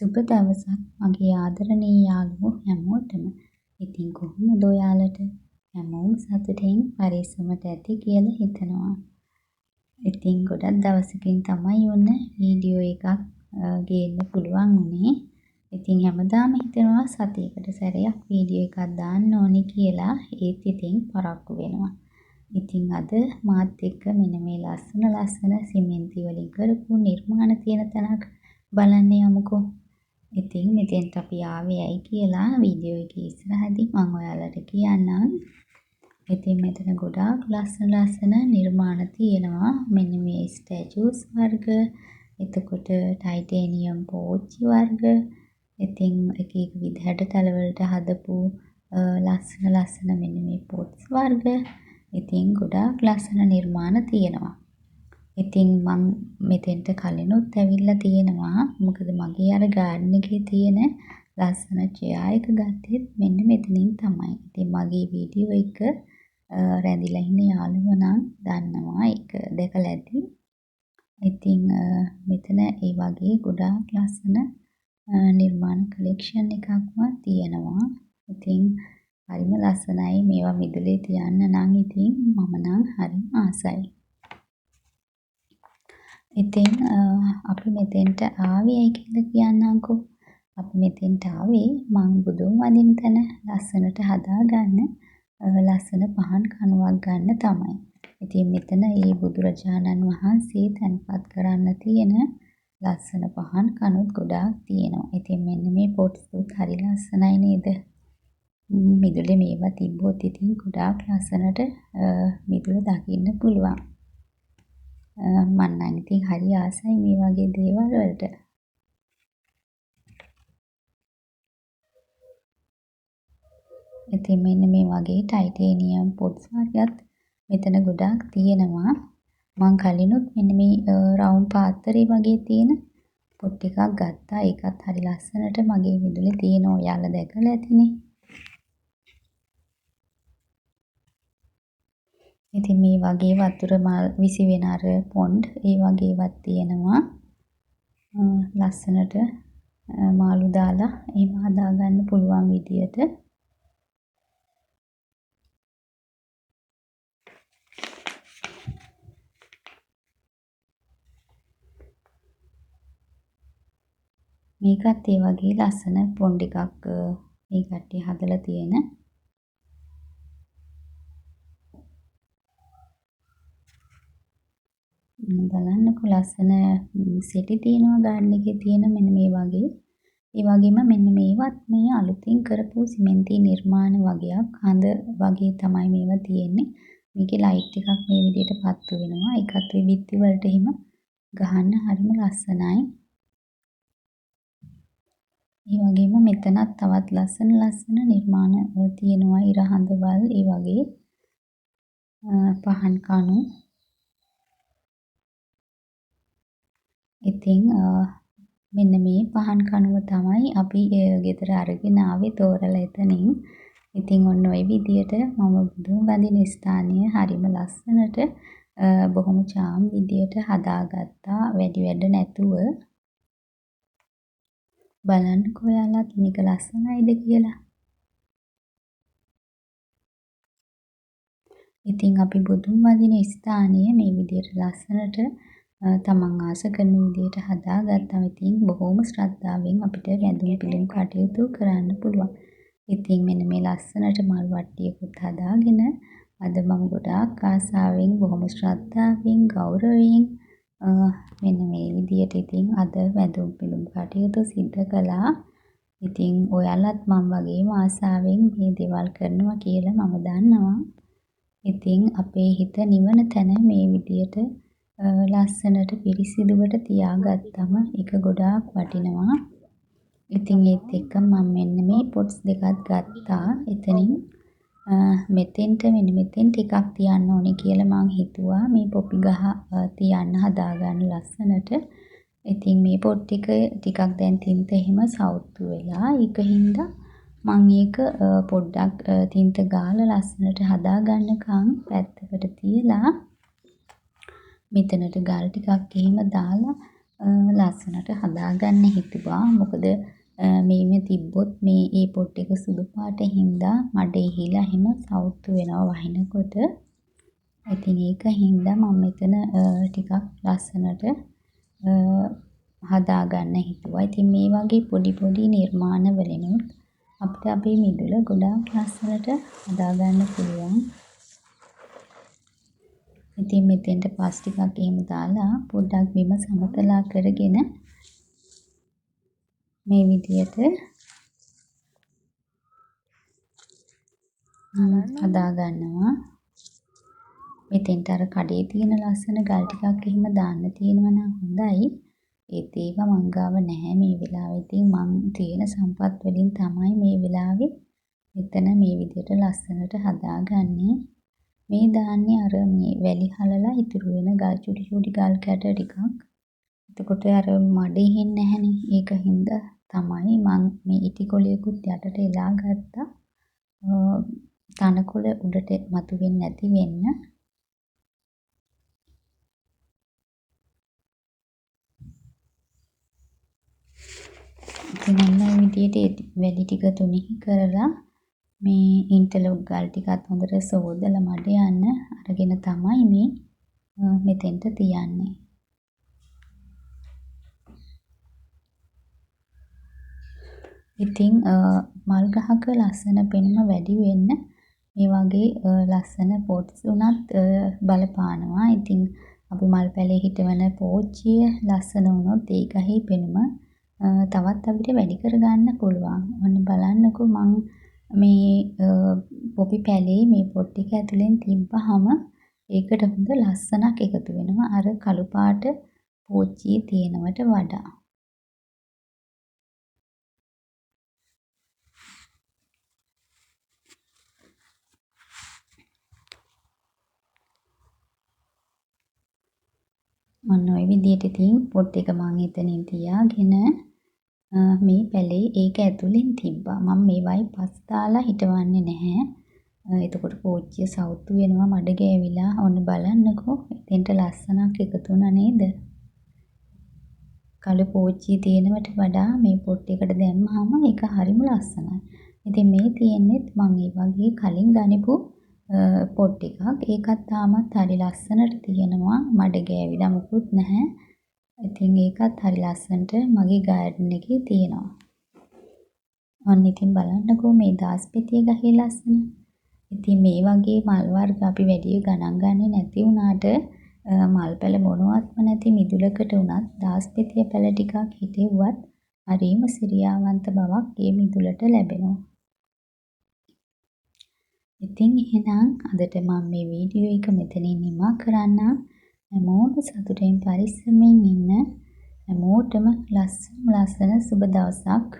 සුබ දවසක් මගේ ආදරණීය යාළුවෝ හැමෝටම. ඉතින් කොහොමද ඔයාලට? හැමෝම සතුටින් පරිස්සමට ඇති කියලා හිතනවා. ඉතින් ගොඩක් දවසකින් තමයි ඔන්න වීඩියෝ එකක් ගේන්න පුළුවන් වුණේ. ඉතින් හැමදාම හිතනවා සතියකට සැරයක් වීඩියෝ එකක් දාන්න ඕනේ කියලා. ඒත් ඉතින් පරක්කු වෙනවා. ඉතින් අද මාත් එක්ක මෙන්න මේ ලස්සන සිමෙන්ති වලින් කරපු නිර්මාණ තියෙන තැනක් බලන්න යමුකෝ. ඉතින් මෙතෙන්ට අපි ආවේ ඇයි කියලා වීඩියෝ එකේ ඉස්සරහදී මම ඔයාලට කියන්නම්. ඉතින් මෙතන ගොඩාක් ලස්සන නිර්මාණ තියෙනවා. මෙන්න මේ ස්ටැචුස් වර්ග, එතකොට ටයිටේනියම් පෝච්චි වර්ග, ඉතින් එක විදිහට තලවලට හදපු ලස්සන මෙන්න මේ පොට්ස් වර්ග. ඉතින් ගොඩාක් ලස්සන නිර්මාණ තියෙනවා. ඉතින් මම මෙතෙන්ට කලිනුත් ඇවිල්ලා තියෙනවා. මොකද මගේ අර ගාඩන් එකේ තියෙන ලස්සන චෙයා එක ගත්තෙත් මෙන්න මෙතනින් තමයි. ඉතින් මගේ වීඩියෝ එක රැඳිලා ඉන්න යාළුවෝ නම් දන්නවා ඒක දැකලා ඇති. ඉතින් මෙතන ඒ වගේ ගොඩාක් ලස්සන නිර්මාණ කලෙක්ෂන් එකක්ම තියෙනවා. ඉතින් හරිම ලස්සනයි. මේවා මිදුලේ තියන්න නම් ඉතින් මම නම් හරිම ආසයි. ඉතින් අපි මෙතෙන්ට ආවේ ඇයි කියලා කියන්නම්කෝ. අපි මෙතෙන්ට ආවේ මං බුදුන් වදින තැන ලස්සනට හදාගන්න ලස්සන පහන් කණුවක් ගන්න තමයි. ඉතින් මෙතන මේ බුදුරජාණන් වහන්සේ තැන්පත් කරන්න තියෙන ලස්සන පහන් කණුත් ගොඩාක් තියෙනවා. ඉතින් මෙන්න මේ පොට්ස් උත් හරි ලස්සනයි නේද? මිදුලේ මේවා තිබ්බොත් ඉතින් ගොඩාක් ලස්සනට මිදුල දකින්න පුළුවන්. මම නම් ඉතින් හරි ආසයි මේ වගේ දේවල් වලට. ඉතින් මෙන්න මේ වගේ ටයිටේනියම් පොට්ස් වර්ගත් මෙතන ගොඩාක් තියෙනවා. මම කලිනුත් මෙන්න මේ රවුම් පාත්තරේ වගේ තියෙන පොට් ටිකක් ගත්තා. ඒකත් හරි ලස්සනට මගේ මිදුලේ තියෙනවා. ඔයාලා දැකලා ඇතිනේ. ඉතින් මේ වගේ වතුර මල් විසි වෙන අර පොන්ඩ් ඒ වගේවත් තියෙනවා. ලස්සනට මාළු දාලා එහෙම හදාගන්න පුළුවන් විදියට. මේකත් ඒ වගේ ලස්සන පොන්ඩ් එකක් මේ කට්ටිය හදලා තියෙන. බලන්නකො ලස්සන සෙටි තියෙනවා ගාඩන් එකේ තියෙන මෙන්න මේ වගේ. ඒ වගේම මෙන්න මේවත් මේ අලුතින් කරපු සිමෙන්ති නිර්මාණ වගේක්. හඳ වගේ තමයි මේවා තියෙන්නේ. මේකේ ලයිට් එකක් මේ විදිහට පත්තු වෙනවා. ඒකත් ඔය බිත්ති වලට එහෙම ගහන්න හරිම ලස්සනයි. ඒ වගේම මෙතනත් තවත් ලස්සන නිර්මාණ තියෙනවා. ඉර හඳවල් ඒ වගේ පහන් කණු. ඉතින් මෙන්න මේ පහන් කණුව තමයි අපි ගෙදර අරගෙන ආවේ තෝරලා එතනින්. ඉතින් ඔන්න ඔය විදියට මම බුදුන් වදින ස්ථානය හරිම ලස්සනට බොහොම චාම් විදියට හදාගත්තා. වැඩි වැඩ නැතුව. බලන්නකෝ ඔයාලත් මේක ලස්සනයිද කියලා. ඉතින් අපි බුදුන් වදින ස්ථානය මේ විදියට ලස්සනට තමන් ආස කරන විදියට හදාගත්තම ඉතින් බොහොම ශ්‍රද්ධාවෙන් අපිට වැඳුම් පිළිම් කටයුතු කරන්න පුළුවන්. ඉතින් මෙන්න මේ ලස්සනට මල් වට්ටියකුත් හදාගෙන අද මම ගොඩාක් ආසාවෙන් බොහොම ශ්‍රද්ධාවෙන් ගෞරවයෙන් මෙන්න මේ විදියට ඉතින් අද වැඳුම් පිළිම් කටයුතු සිදු කළා. ඉතින් ඔයාලත් මම වගේම ආසාවෙන් මේ දේවල් කරනවා කියලා මම දන්නවා. ඉතින් අපේ හිත නිවන තැන මේ විදියට ලස්සනට පිරිසිදුවට තියාගත්තම ඒක ගොඩාක් වටිනවා. ඉතින් ඒත් එක්ක මම මෙන්න මේ පොට්ස් දෙකක් ගත්තා. එතනින් මෙතෙන්ට ටිකක් තියන්න ඕනේ කියලා මං හිතුවා. මේ පොපි ගහ තියන්න හදාගන්න ලස්සනට. ඉතින් මේ පොට් ටික ටිකක් දැන් තින්ත එහෙම සවුත්තු වෙලා ඒකින්ද මං ඒක පොඩ්ඩක් තින්ත ගාලා ලස්සනට හදාගන්නකම් පැත්තකට තියලා මෙතනට ගල් ටිකක් එහෙම දාලා ලස්සනට හදාගන්න හිතුවා. මොකද මේම තිබ්බොත් මේ ඒ පොට් එක සුදු පාට හින්දා මඩ ඉහිලා එහෙම සවුත්තු වෙනවා වහිනකොට. ඉතින් ඒක හින්දා මම මෙතන ටිකක් ලස්සනට හදාගන්න හිතුවා. ඉතින් මේ වගේ පොඩි පොඩි නිර්මාණ වලිනුත් අපිට අපේ මිදුල ගොඩාක් ලස්සනට හදාගන්න පුළුවන්. ඉතින් මෙතෙන්ට පස් ටිකක් එහෙම දාලා පොඩ්ඩක් බිම සමතලා කරගෙන මේ විදියට හදාගන්නවා. මෙතෙන්ට අර කඩේ තියෙන ලස්සන ගල් ටිකක් එහෙම දාන්න තියෙනවා නම් හොඳයි. ඒත් ඒවා මං ගාව නැහැ මේ වෙලාවේ. ඉතින් මං තියෙන සම්පත් වලින් තමයි මේ වෙලාවේ මෙතන මේ විදියට ලස්සනට හදාගන්නේ. මේ දාන්නේ අර මේ වැලි හලලා ඉතුරු වෙන ගල් චුටි චුටි ගල් කැට ටිකක්. එතකොට අර මඩ ඉහෙන්නේ නැහනේ. ඒක හින්දා තමයි මං මේ ඉටි කොලයකුත් යටට එලා ගත්තා. තනකොළ උඩට මතුවෙන්නේ නැති වෙන්න. ඉතින් මේ විදියට වැලි ටික තුනිහි කරලා මේ ඉන්ටර්ලොක් ගල් ටිකත් හොඳට සෝදලා මඩ යන්න අරගෙන තමයි මේ මෙතෙන්ට තියන්නේ. ඉතින් මල් ගහක ලස්සන පෙනුම වැඩි වෙන්න මේ වගේ ලස්සන පොට්ස් උනත් බලපානවා. ඉතින් අපි මල් පැලේ හිටවන පෝච්චිය ලස්සන වුණොත් ඒ ගහේ පෙනුම තවත් අපිට වැඩි කරගන්න පුළුවන්. ඔන්න බලන්නකෝ මං මේ පොපි පැලේ මේ පොට් එක ඇතුලෙන් තිබ්බහම ඒකට හොඳ ලස්සනක් එකතු වෙනවා අර කළු පාට පෝච්චියේ තියෙනවට වඩා. ඔන්න ඔය විදිහට ඉතින් පොට් එක මං එතනින් තියාගෙන මේ පැලේ ඒක ඇතුලෙන් තිබ්බා. මම මේවයි පස් දාලා හිටවන්නේ නැහැ. එතකොට පෝච්චිය සවුත්තු වෙනවා මඩ ගෑවිලා. ඔන්න බලන්නකෝ එතෙන්ට ලස්සනක් එකතු වුණා නේද? කළු පෝච්චිය තියෙනවට වඩා මේ පොට් එකට දැම්මහම ඒක හරිම ලස්සනයි. ඉතින් මේ තියෙන්නේ මම ඒ වගේ කලින් ගනිපු පොට් එකක්. ඒකත් තාමත් හරි ලස්සනට තියෙනවා. මඩ ගෑවිලා මුකුත් නැහැ. ඉතින් ඒකත් හරි ලස්සනට මගේ ගාඩන් එකේ තියෙනවා. ඔන්න ඉතින් බලන්නකෝ මේ දාස්පෙතිය ගහේ ලස්සන. ඉතින් මේ වගේ මල් වර්ග අපි වැඩි ගණන් ගන්නේ නැති වුණාට මල් පැල මොනවත්ම නැති මිදුලකට උනත් දාස්පෙතිය පැල ටිකක් හිටෙව්වත් හරිම සිරියාවන්ත බවක් මේ මිදුලට ලැබෙනවා. ඉතින් එහෙනම් අදට මම මේ වීඩියෝ එක මෙතනින් නිමා කරන්නම්. හැමෝම සතුටින් පරිස්සමෙන් ඉන්න. හැමෝටම ලස්සන සුබ දවසක්